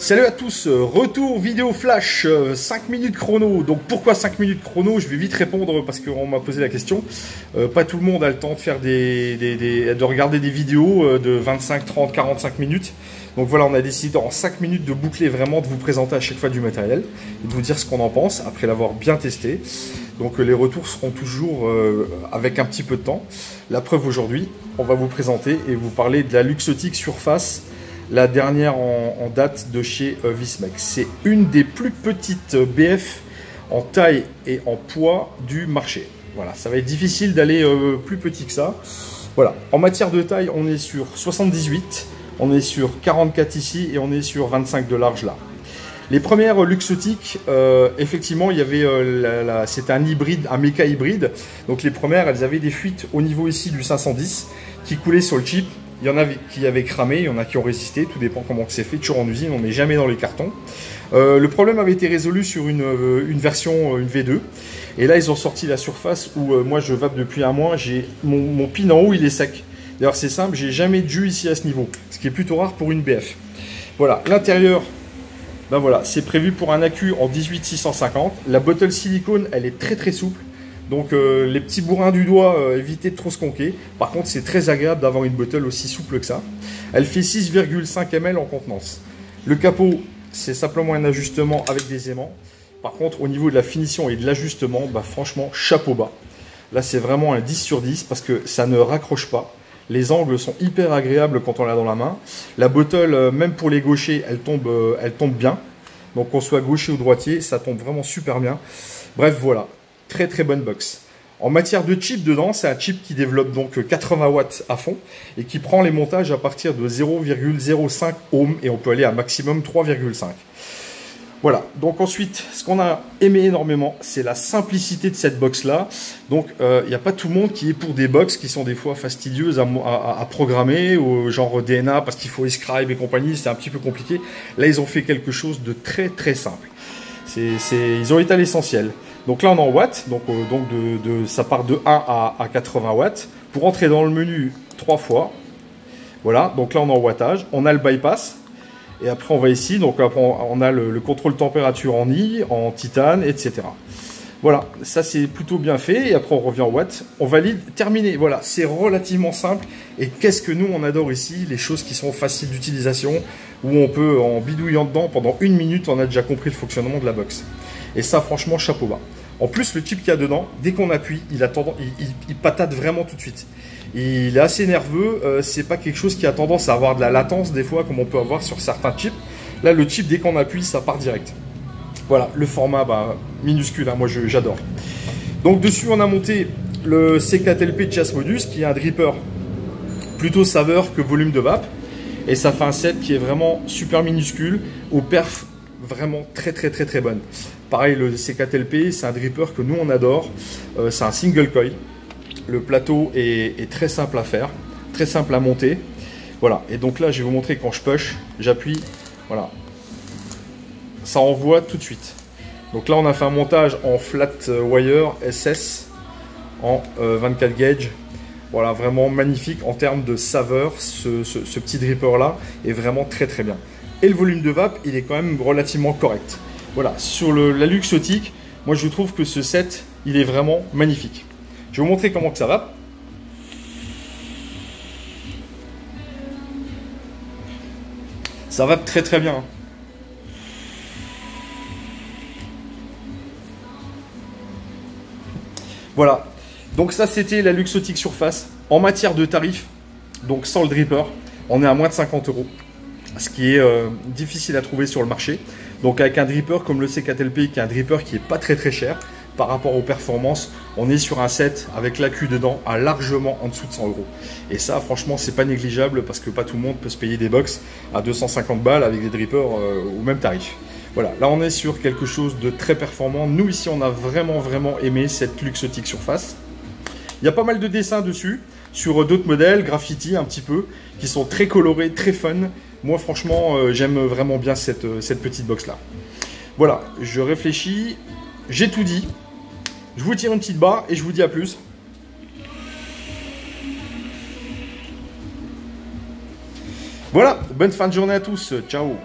Salut à tous, retour vidéo flash, 5 minutes chrono. Donc pourquoi 5 minutes chrono? Je vais vite répondre parce qu'on m'a posé la question. Pas tout le monde a le temps de faire de regarder des vidéos de 25, 30, 45 minutes. Donc voilà, on a décidé en 5 minutes de boucler vraiment, de vous présenter à chaque fois du matériel et de vous dire ce qu'on en pense après l'avoir bien testé. Donc les retours seront toujours avec un petit peu de temps. La preuve aujourd'hui, on va vous présenter et vous parler de la Luxotic Surface, la dernière en date de chez Wismec. C'est une des plus petites BF en taille et en poids du marché. Voilà, ça va être difficile d'aller plus petit que ça. Voilà, en matière de taille, on est sur 78, on est sur 44 ici et on est sur 25 de large là. Les premières Luxotic, effectivement, il y avait c'était un hybride, un méca hybride. Donc les premières, elles avaient des fuites au niveau ici du 510 qui coulaient sur le chip. Il y en a qui avaient cramé, il y en a qui ont résisté, tout dépend comment c'est fait, toujours en usine, on ne met jamais dans les cartons. Le problème avait été résolu sur une version, une V2. Et là, ils ont sorti la Surface où moi je vape depuis un mois, j'ai mon pin en haut, il est sec. D'ailleurs, c'est simple, j'ai jamais de jus ici à ce niveau, ce qui est plutôt rare pour une BF. Voilà, l'intérieur, ben voilà, c'est prévu pour un accu en 18650. La bottle silicone, elle est très souple. Donc les petits bourrins du doigt, évitez de trop se conquer. Par contre, c'est très agréable d'avoir une bottle aussi souple que ça. Elle fait 6,5 ml en contenance. Le capot, c'est simplement un ajustement avec des aimants. Par contre, au niveau de la finition et de l'ajustement, bah, franchement, chapeau bas. Là, c'est vraiment un 10 sur 10 parce que ça ne raccroche pas. Les angles sont hyper agréables quand on l'a dans la main. La bottle, même pour les gauchers, elle tombe bien. Donc qu'on soit gaucher ou droitier, ça tombe vraiment super bien. Bref, voilà. Très bonne box. En matière de chip dedans, c'est un chip qui développe donc 80 watts à fond et qui prend les montages à partir de 0,05 ohm et on peut aller à maximum 3,5. Voilà, donc ensuite, ce qu'on a aimé énormément, c'est la simplicité de cette box-là. Donc, il n'y a pas tout le monde qui est pour des box qui sont des fois fastidieuses à programmer, au genre DNA, parce qu'il faut scribe et compagnie, c'est un petit peu compliqué. Là, ils ont fait quelque chose de très simple. Ils ont été à l'essentiel. Donc là, on est en watts, donc ça part de 1 à 80 watts. Pour entrer dans le menu 3 fois, voilà, donc là, on est en wattage. On a le bypass. Et après, on va ici, donc après, on a le contrôle température en I, en titane, etc. Voilà, ça c'est plutôt bien fait. Et après, on revient en watts. On valide, terminé. Voilà, c'est relativement simple. Et qu'est-ce que nous, on adore ici? Les choses qui sont faciles d'utilisation, où on peut, en bidouillant dedans, pendant 1 minute, on a déjà compris le fonctionnement de la box. Et ça, franchement, chapeau bas. En plus, le chip qu'il y a dedans, dès qu'on appuie, il patate vraiment tout de suite. Il est assez nerveux, c'est pas quelque chose qui a tendance à avoir de la latence des fois comme on peut avoir sur certains chips. Là, le chip, dès qu'on appuie, ça part direct. Voilà, le format minuscule, hein, moi j'adore. Donc dessus, on a monté le C4LP Chas Modus qui est un dripper plutôt saveur que volume de vape. Et ça fait un set qui est vraiment super minuscule, aux perfs vraiment très bonne. Pareil, le C4LP, c'est un dripper que nous on adore. C'est un single coil. Le plateau est très simple à faire, très simple à monter. Voilà, et donc là, je vais vous montrer quand je push, j'appuie, voilà. Ça envoie tout de suite. Donc là, on a fait un montage en flat wire SS en 24 gauge. Voilà, vraiment magnifique en termes de saveur. Ce petit dripper là est vraiment très bien. Et le volume de vape, il est quand même relativement correct. Voilà, sur la Luxotic, moi je trouve que ce set, il est vraiment magnifique. Je vais vous montrer comment que ça va. Ça va très bien. Voilà. Donc ça, c'était la Luxotic Surface. En matière de tarifs, donc sans le dripper, on est à moins de 50 €. Ce qui est difficile à trouver sur le marché. Donc avec un dripper comme le C4LP, qui est un dripper qui n'est pas très cher, par rapport aux performances, on est sur un set avec l'accu dedans à largement en dessous de 100 €. Et ça, franchement, c'est pas négligeable parce que pas tout le monde peut se payer des box à 250 balles avec des drippers au même tarif. Voilà, là on est sur quelque chose de très performant. Nous ici, on a vraiment aimé cette Luxotic Surface. Il y a pas mal de dessins dessus, sur d'autres modèles, graffiti un petit peu, qui sont très colorés, très fun. Moi, franchement, j'aime vraiment bien cette petite box là. Voilà, je réfléchis, j'ai tout dit. Je vous tire une petite barre et je vous dis à plus. Voilà, bonne fin de journée à tous. Ciao.